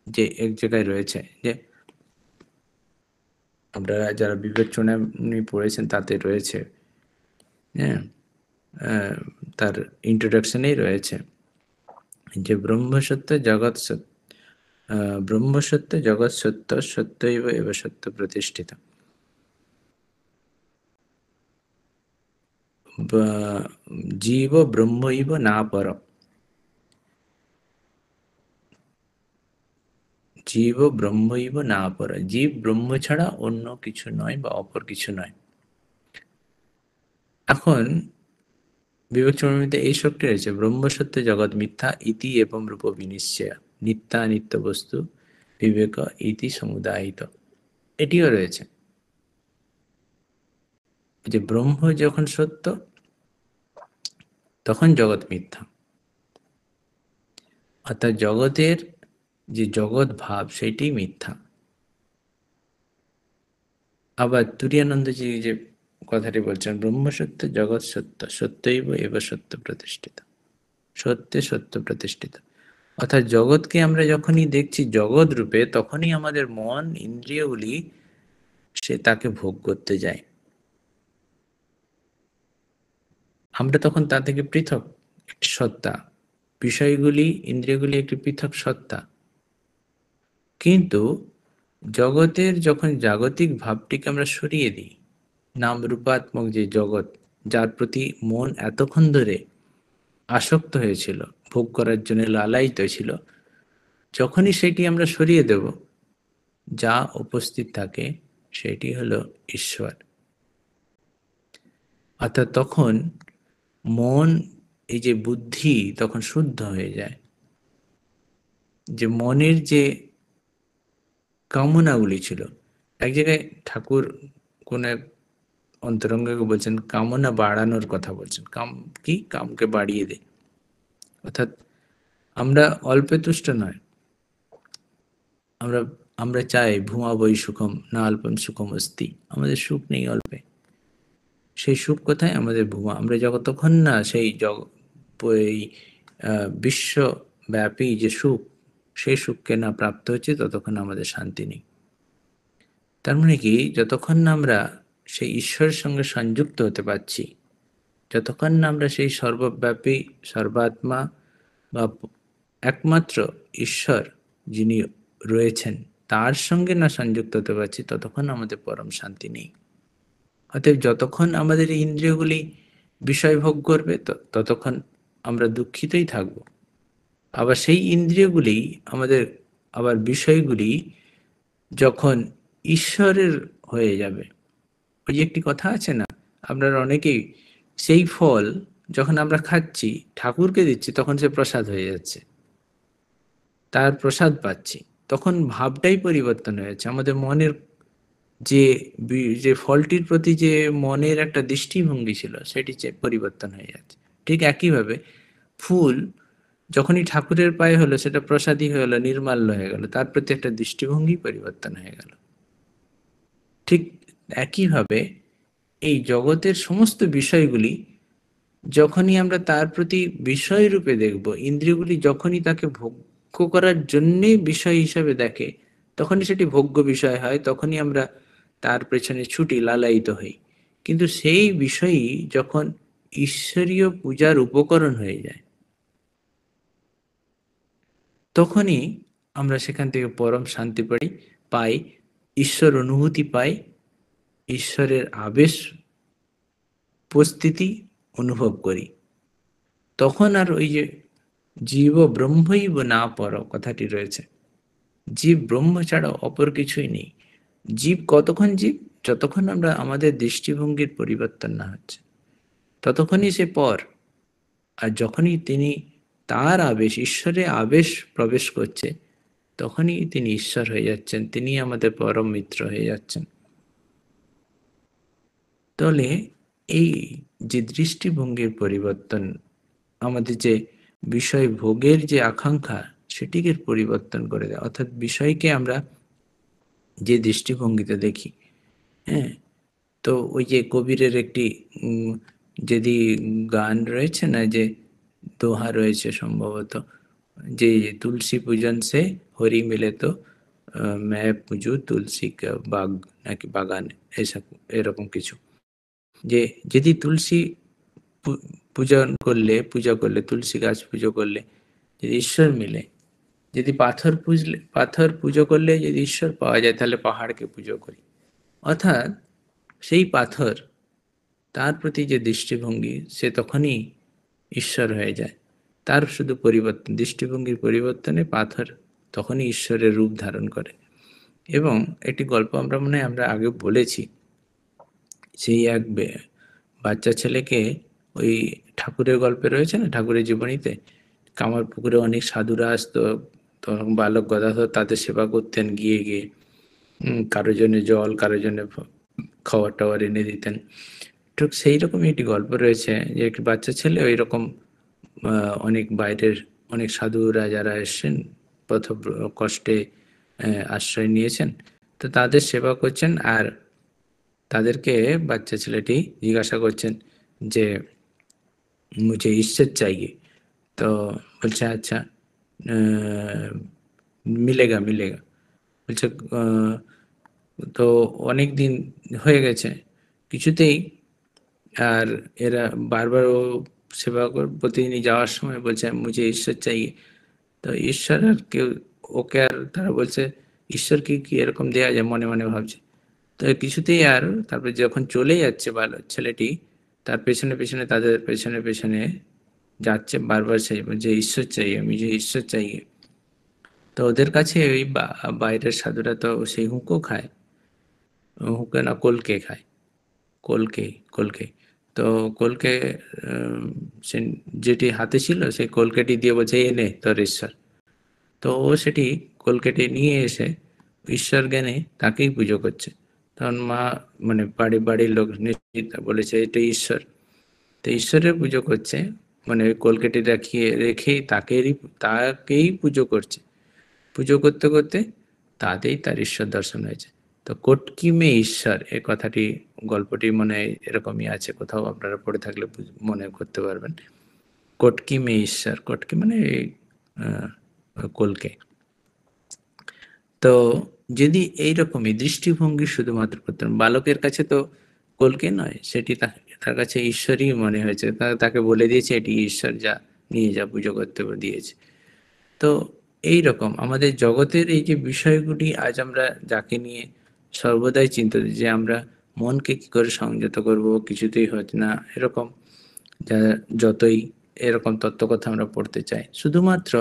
যে এক জায়গায় রয়েছে, যে আমরা যারা বিবেক চূড়ামণি পড়েছেন তাতে রয়েছে, হ্যাঁ, তার ইন্ট্রোডাকশনেই রয়েছে যে ব্রহ্মসত্য জগৎ সত্য, ব্রহ্মসত্য জগৎ সত্য, সত্যৈব এব সত্য প্রতিষ্ঠিত। জীব ব্রহ্মৈব না পর, জীব ব্রহ্মৈব না পর, জীব ব্রহ্ম ছাড়া অন্য কিছু নয় বা অপর কিছু নয়। এখন বিবেক চূড়ামণিতে এই শক্তি রয়েছে, ব্রহ্মসত্য জগৎ মিথ্যা ইতি এবং রূপ বিনিশ্চয়, নিত্যানিত্য বস্তু বিবেক ইতি সমুদায়িত, এটিও রয়েছে যে ব্রহ্ম যখন সত্য তখন জগৎ মিথ্যা, অর্থাৎ জগতের যে জগৎ ভাব সেইটাই মিথ্যা। আবার তুরীয়ানন্দজি যে কথাটি বলছেন, ব্রহ্মসত্য জগৎ সত্য, সত্যৈব এব সত্য প্রতিষ্ঠিত, সত্যে সত্য প্রতিষ্ঠিত। অর্থাৎ জগৎকে আমরা যখনই দেখছি জগৎ রূপে, তখনই আমাদের মন ইন্দ্রিয়গুলি সে তাকে ভোগ করতে যায়। আমরা তখন তা থেকে পৃথক একটি সত্তা, বিষয়গুলি ইন্দ্রিয়গুলি একটি পৃথক সত্তা। কিন্তু জগতের যখন জাগতিক ভাবটিকে আমরা সরিয়ে দিই, নাম রূপাত্মক যে জগৎ, যার প্রতি মন এতক্ষণ ধরে আসক্ত হয়েছিল, ভোগ করার জন্য লালায়িত ছিল, যখনই সেটি আমরা সরিয়ে দেব, যা উপস্থিত থাকে সেটি হলো ঈশ্বর। অর্থাৎ তখন মন, এই যে বুদ্ধি তখন শুদ্ধ হয়ে যায়। যে মনের যে কামনাগুলি ছিল, এক জায়গায় ঠাকুর কোন এক অন্তরঙ্গকে বলছেন কামনা বাড়ানোর কথা বলছেন। কাম কি? কামকে বাড়িয়ে দে। অর্থাৎ আমরা অল্পে তুষ্ট নয়, আমরা আমরা চাই ভূমাবৈ সুখম না অল্পম সুখম অস্তি। আমাদের সুখ নেই অল্পে। সেই সুখ কোথায়? আমাদের ভূমা। আমরা যতক্ষণ না সেই এই বিশ্বব্যাপী যে সুখ, সেই সুখকে না প্রাপ্ত হচ্ছে, ততক্ষণ আমাদের শান্তি নেই। তার মানে কি, যতক্ষণ না আমরা সেই ঈশ্বরের সঙ্গে সংযুক্ত হতে পারছি, যতক্ষণ না আমরা সেই সর্বব্যাপী সর্বাত্মা বা একমাত্র ঈশ্বর যিনি রয়েছেন তার সঙ্গে না সংযুক্ত হতে পারছি, ততক্ষণ আমাদের পরম শান্তি নেই। অতএব যতক্ষণ আমাদের এই ইন্দ্রিয়গুলি বিষয় ভোগ করবে, ততক্ষণ আমরা দুঃখিতই থাকব। আবার সেই ইন্দ্রিয়গুলি আমাদের, আবার বিষয়গুলি যখন ঈশ্বরের হয়ে যাবে, ওই যে একটি কথা আছে না, আপনারা অনেকেই সেই ফল যখন আমরা খাচ্ছি, ঠাকুরকে দিচ্ছি, তখন সে প্রসাদ হয়ে যাচ্ছে, তার প্রসাদ পাচ্ছি। তখন ভাবটাই পরিবর্তন হয়েছে। আমাদের মনের যে যে ফলটির প্রতি যে মনের একটা দৃষ্টিভঙ্গি ছিল, সেটি পরিবর্তন হয়ে যাচ্ছে। ঠিক একইভাবে ফুল যখনই ঠাকুরের পায়ে হলো, সেটা প্রসাদী হয়ে গেল, নির্মাল্য হয়ে গেল, তার প্রতি একটা দৃষ্টিভঙ্গি পরিবর্তন হয়ে গেল। ঠিক একইভাবে এই জগতের সমস্ত বিষয়গুলি যখনই আমরা তার প্রতি বিষয় রূপে দেখব, ইন্দ্রিয়গুলি যখনই তাকে ভোগ্য করার জন্যে বিষয় হিসাবে দেখে, তখনই সেটি ভোগ্য বিষয় হয়, তখনই আমরা তার পেছনে ছুটি, লালায়িত হই। কিন্তু সেই বিষয়ই যখন ঈশ্বরীয় পূজার উপকরণ হয়ে যায়, তখনই আমরা সেখান থেকে পরম শান্তি পাই, ঈশ্বর অনুভূতি পাই, ঈশ্বরের আবেশ উপস্থিতি অনুভব করি। তখন আর ওই যে জীব ব্রহ্মৈব না পর কথাটি রয়েছে, জীব ব্রহ্ম ছাড়া অপর কিছুই নেই। জীব কতক্ষণ জীব? যতক্ষণ আমরা আমাদের দৃষ্টিভঙ্গির পরিবর্তন না হচ্ছে, ততক্ষণই সে পর। আর যখনই তিনি তার আবেশ, ঈশ্বরের আবেশ প্রবেশ করছে, তখনই তিনি ঈশ্বর হয়ে যাচ্ছেন, তিনি আমাদের পরম মিত্র হয়ে যাচ্ছেন। তাহলে এই যে দৃষ্টিভঙ্গির পরিবর্তন, আমাদের যে বিষয় ভোগের যে আকাঙ্ক্ষা, সেটিকে পরিবর্তন করে দেয়। অর্থাৎ বিষয়কে আমরা যে দৃষ্টিভঙ্গিতে দেখি, হ্যাঁ, তো ওই যে কবিরের একটি যদি গান রয়েছে না, যে দোহা রয়েছে সম্ভবত, যে তুলসী পূজন সে হরি মিলে তো मैं पूजू तुलसी का बाग নাকি বাগান, এরকম কিছু। যে যদি তুলসী পূজা করলে, তুলসী গাছ পুজো করলে যদি ঈশ্বর মিলে, যদি পাথর পুজো করলে যদি ঈশ্বর পাওয়া যায়, তাহলে পাহাড়কে পুজো করি। অর্থাৎ সেই পাথর, তার প্রতি যে দৃষ্টিভঙ্গি, সে তখনই ঈশ্বর হয়ে যায়। তার শুধু পরিবর্তন, দৃষ্টিভঙ্গির পরিবর্তনে পাথর তখনই ঈশ্বরের রূপ ধারণ করে। এবং একটি গল্প আমরা মনে হয় আমরা আগে বলেছি, সেই এক বাচ্চা ছেলেকে, ওই ঠাকুরের গল্পে রয়েছে না, ঠাকুরের জীবনীতে, কামারপুকুরে অনেক সাধুরা আসতো, তখন বালক গদাধর তাদের সেবা করতেন, গিয়ে গিয়ে কারোর জন্য জল, কারোর জন্য খাবার টাবার এনে দিতেন। ঠিক সেই রকমই একটি গল্প রয়েছে, যে একটি বাচ্চা ছেলে ওই রকম অনেক বাইরের অনেক সাধুরা যারা এসছেন, পথ কষ্টে আশ্রয় নিয়েছেন, তো তাদের সেবা করছেন। আর তাদেরকে বাচ্চা ছেলেটি জিজ্ঞাসা করছেন যে মুঝে ঈশ্বর চাইয়ে। তো বলছে আচ্ছা, মিলেগা মিলেগা। বলছে তো অনেক দিন হয়ে গেছে, কিছুতেই। আর এরা বারবার ও সেবা প্রতিদিনই যাওয়ার সময় বলছে মুঝে ঈশ্বর চাই। তো ঈশ্বর আর কেউ, ওকে আর তারা বলছে ঈশ্বরকে কি এরকম দেয়া যায়, মনে মনে ভাবছে। তো কিছুতেই আর, তারপরে যখন চলে যাচ্ছে ভালো ছেলেটি, তার পেছনে পেছনে, তাদের পেছনে পেছনে যাচ্ছে, বারবার সেই যে ঈশ্বর চাই, আমি যে ঈশ্বর চাই। তো ওদের কাছে ওই বাইরের সাধুরা তো সেই হুঁকো খায়, হুঁকে না কলকে খায়, কলকে, কলকে। তো কলকে, সে যেটি হাতে ছিল সেই কলকেটি দিয়ে বলছে এনে তোর ঈশ্বর। তো ও সেটি কলকেটে নিয়ে এসে ঈশ্বর জ্ঞানে তাকেই পুজো করছে। তখন মা, মানে বাড়ির লোক নিশ্চিত বলেছে এটা ঈশ্বর। তো ঈশ্বরের পুজো করছে, মানে ওই কলকেটে রেখেই তাকেই পুজো করছে। পুজো করতে করতে তাতেই তার ঈশ্বর দর্শন হয়েছে। তো কটকি মে ঈশ্বর, এ কথাটি, গল্পটি মনে হয় এরকমই আছে, কোথাও আপনারা পড়ে থাকলে মনে করতে পারবেন। কটকি মে ঈশ্বর, কটকি মানে আহ, কলকে। তো যদি এইরকমই দৃষ্টিভঙ্গি শুধুমাত্র করতেন, বালকের কাছে তো কলকে নয়, সেটি তার কাছে ঈশ্বরই মনে হয়েছে, তাকে বলে দিয়েছে এটি ঈশ্বর, যা নিয়ে যা পুজো করতে দিয়েছে। তো এই রকম আমাদের জগতের এই যে বিষয়গুলি, আজ আমরা যাকে নিয়ে সর্বদাই চিন্তিত, যে আমরা মনকে কি করে সংযত করব, কিছুতেই হচ্ছে না, এরকম যা, যতই এরকম তত্ত্বকথা আমরা পড়তে চাই, শুধুমাত্র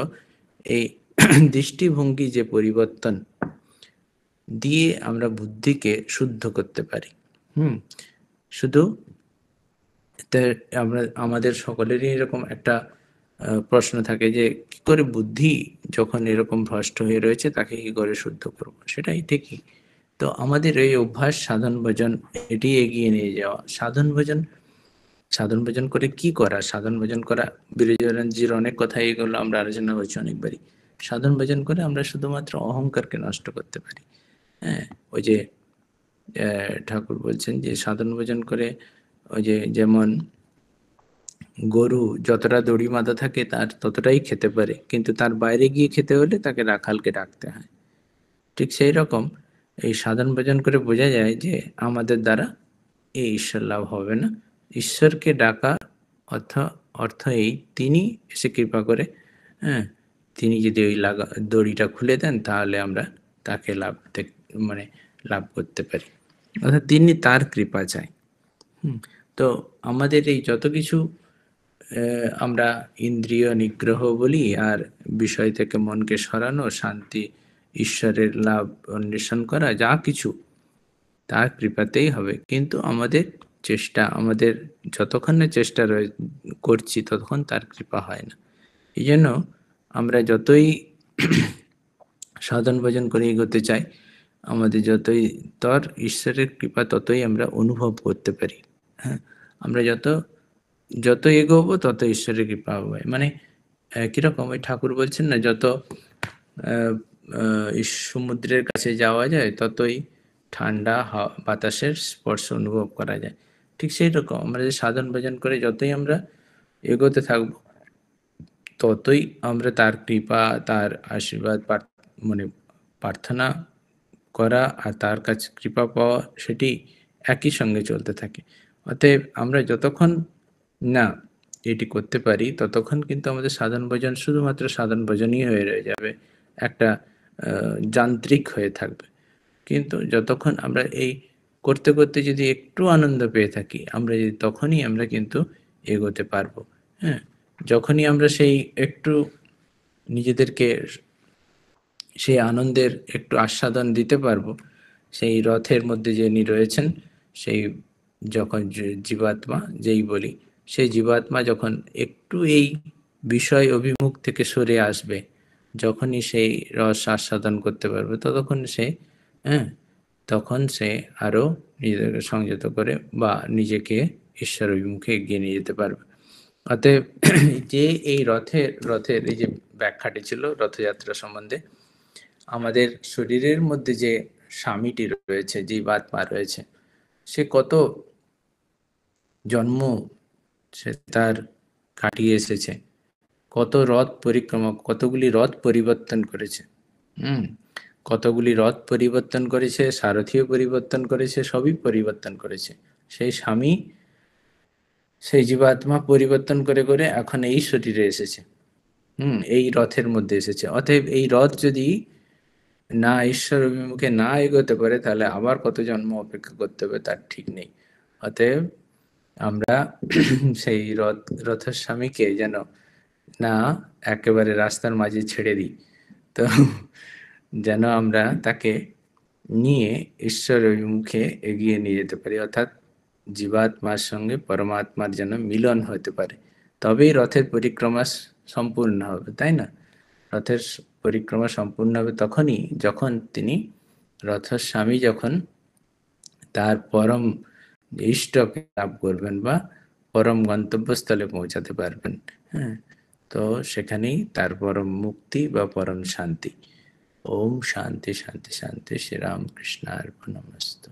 এই দৃষ্টিভঙ্গি যে পরিবর্তন দিয়ে আমরা বুদ্ধিকে শুদ্ধ করতে পারি। শুধু আমরা, আমাদের সকলেরই এরকম একটা প্রশ্ন থাকে যে কি করে বুদ্ধি যখন এরকম ভ্রষ্ট হয়ে রয়েছে তাকে কি করে শুদ্ধ করব, সেটাই ঠিকই। তো আমাদের এই অভ্যাস সাধন ভজন, এটি এগিয়ে নিয়ে যাওয়া। সাধন ভজন, সাধন ভজন করে কি করা, সাধন ভজন করা, বিরজানন্দজির অনেক কথা এগুলো আমরা আলোচনা করছি অনেকবারই। সাধন ভজন করে আমরা শুধুমাত্র অহংকারকে নষ্ট করতে পারি। হ্যাঁ, ওই যে ঠাকুর বলছেন যে সাধন ভজন করে, ওই যে যেমন গরু যতটা দড়ি বাঁধা থাকে তার ততটাই খেতে পারে, কিন্তু তার বাইরে গিয়ে খেতে হলে তাকে রাখালকে ডাকতে হয়। ঠিক সেই রকম এই সাধন ভজন করে বোঝা যায় যে আমাদের দ্বারা এই ঈশ্বর লাভ হবে না। ঈশ্বরকে ডাকা অর্থ, অর্থ এই, তিনি এসে কৃপা করে, হ্যাঁ, তিনি যদি ওই দড়িটা খুলে দেন তাহলে আমরা তাকে মানে লাভ করতে পারি, অর্থাৎ তিনি, তার কৃপা চাই। তো আমাদের এই যত কিছু আমরা ইন্দ্রিয় নিগ্রহ বলি, আর বিষয় থেকে মনকে সরানো, শান্তি, ঈশ্বরের লাভ অন্বেষণ করা, যা কিছু তার কৃপাতেই হবে। কিন্তু আমাদের চেষ্টা, আমাদের যতক্ষণ না চেষ্টা করছি ততক্ষণ তার কৃপা হয় না। এই জন্য আমরা যতই সাধন ভজন করে এগোতে চাই, আমাদের যতই ঈশ্বরের কৃপা ততই আমরা অনুভব করতে পারি। হ্যাঁ, আমরা যত যত এগোবো তত ঈশ্বরের কৃপা হবে। মানে কিরকম, ওই ঠাকুর বলছেন না, যত সমুদ্রের কাছে যাওয়া যায় ততই ঠান্ডা বাতাসের স্পর্শ অনুভব করা যায়। ঠিক সেই রকম আমরা যে সাধন ভজন করে যতই আমরা এগোতে থাকবো, ততই আমরা তার কৃপা, তার আশীর্বাদ মানে প্রার্থনা করা আর তার কাছে কৃপা পাওয়া, সেটি একই সঙ্গে চলতে থাকে। অতএব আমরা যতক্ষণ না এটি করতে পারি ততক্ষণ কিন্তু আমাদের সাধন ভজন শুধুমাত্র সাধন ভজনই হয়ে রয়ে যাবে, একটা যান্ত্রিক হয়ে থাকবে। কিন্তু যতক্ষণ আমরা এই করতে করতে যদি একটু আনন্দ পেয়ে থাকি, আমরা যদি, তখনই আমরা কিন্তু এগোতে পারবো। হ্যাঁ, যখনই আমরা সেই একটু নিজেদেরকে সেই আনন্দের একটু আস্বাদন দিতে পারবো, সেই রথের মধ্যে যিনি রয়েছেন, সেই যখন জীবাত্মা যেই বলি, সেই জীবাত্মা যখন একটু এই বিষয় অভিমুখ থেকে সরে আসবে, যখনই সেই রস আস্বাদন করতে পারবে, ততক্ষণ সে, হ্যাঁ, তখন সে আরো নিজেদেরকে সংযত করে বা নিজেকে ঈশ্বর অভিমুখে এগিয়ে নিয়ে যেতে পারবে। অতএব যে এই রথের এই যে ব্যাখ্যাটি ছিল রথযাত্রা সম্বন্ধে, আমাদের শরীরের মধ্যে যে স্বামীটি রয়েছে, জীবাত্মা রয়েছে, সে কত জন্ম সে তার কাটিয়ে এসেছে, কত রথ পরিক্রমা, কতগুলি রথ পরিবর্তন করেছে। হুম কতগুলি রথ পরিবর্তন করেছে, সারথিও পরিবর্তন করেছে, সবই পরিবর্তন করেছে। সেই স্বামী, সেই জীবাত্মা পরিবর্তন করে করে এখন এই শরীরে এসেছে, এই রথের মধ্যে এসেছে। অতএব এই রথ যদি না ঈশ্বর অভিমুখে না এগোতে পারে, তাহলে আবার কত জন্ম অপেক্ষা করতে হবে তার ঠিক নেই। অতএব আমরা সেই রথের স্বামীকে যেন না একেবারে রাস্তার মাঝে ছেড়ে দিই, তো যেন আমরা তাকে নিয়ে ঈশ্বর অভিমুখে এগিয়ে নিয়ে যেতে পারি, অর্থাৎ জীবাত্মার সঙ্গে পরমাত্মার যেন মিলন হতে পারে, তবেই রথের পরিক্রমা সম্পূর্ণ হবে, তাই না? রথের পরিক্রমা সম্পূর্ণ হবে তখনই যখন তিনি, রথের স্বামী যখন তার পরম ইষ্টকে লাভ করবেন বা পরম গন্তব্যস্থলে পৌঁছাতে পারবেন। হ্যাঁ, তো সেখানেই তার পরম মুক্তি বা পরম শান্তি। ওম শান্তি শান্তি শান্তি। শ্রী রামকৃষ্ণ অর্পণমস্তু।